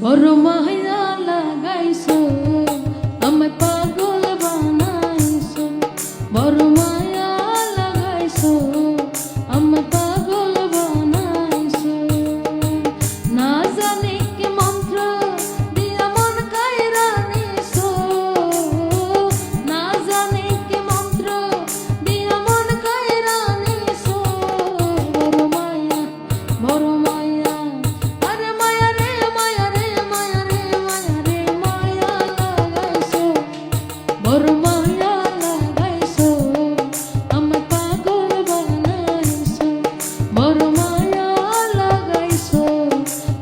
বড় মায়া লাগাইছো আমায় পাগল বানাইছো, বড় মায়া লাগাইছো আমায় পাগল বানাইছো। না জানি কি মন্ত্র দিয়া মন কাইরা নিছো, না জানি কি মন্ত্র দিয়া মন কাইরা নিছো। বড় মায়া বড় মায়া, আরে মায়া রে মায়া রে মায়া রে মায়া রে মায়া লাগাইছো, বড় মায়া লাগাইছো আমায় পাগল বানাইছো, বড় মায়া লাগাইছো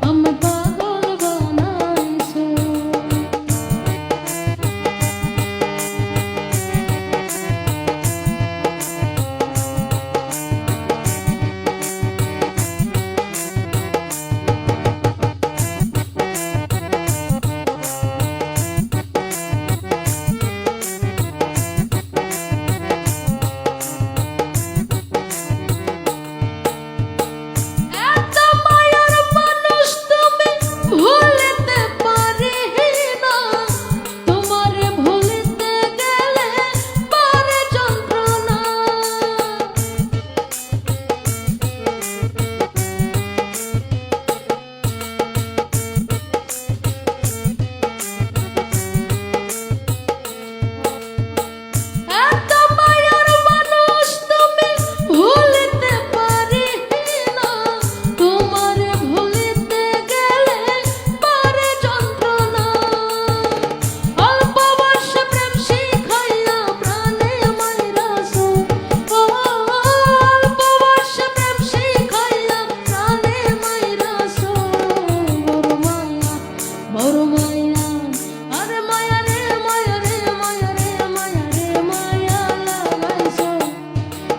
আমায় পাগল বানাইছো।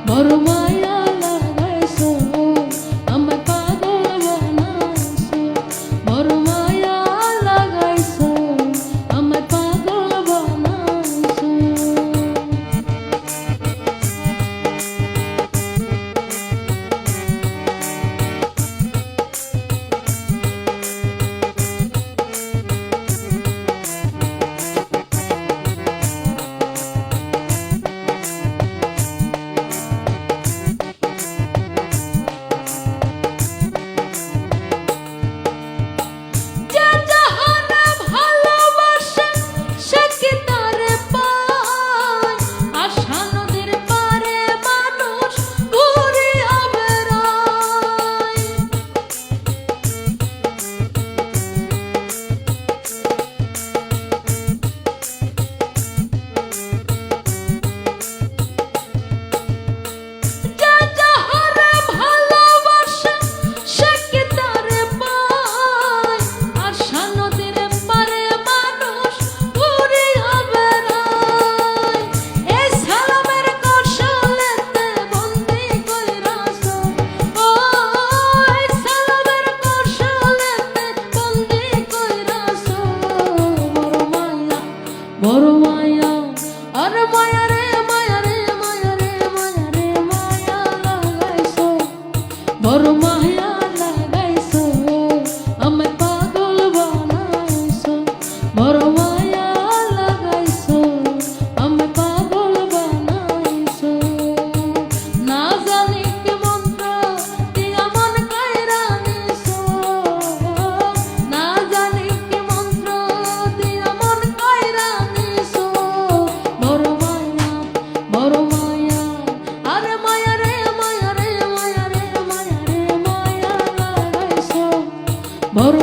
বড় মায়া লাগাইছো আমায় পাগল বানাইছো, বড় মায়া লাগাইছো আমায় পাগল বানাইছো। বড় মায়া, আরে মায়া রে মায়া রে মায়া রে মায়া রে মায়া লাগাইছো, বড় মায়া লাগাইছো আমায় পাগল বানাইছো, বড় মায়া লাগাইছো আমায় পাগল বানাইছো। না জানি কি মন্ত্র দিয়া মন কাইরা নিছো, না জানি কি মন্ত্র দিয়া মন কাইরা নিছো। বড় মায়া বড় মায়া, আরে মায়া রে মায়া রে মায়া রে মায়া রে মায়া লাগাইছো, বড়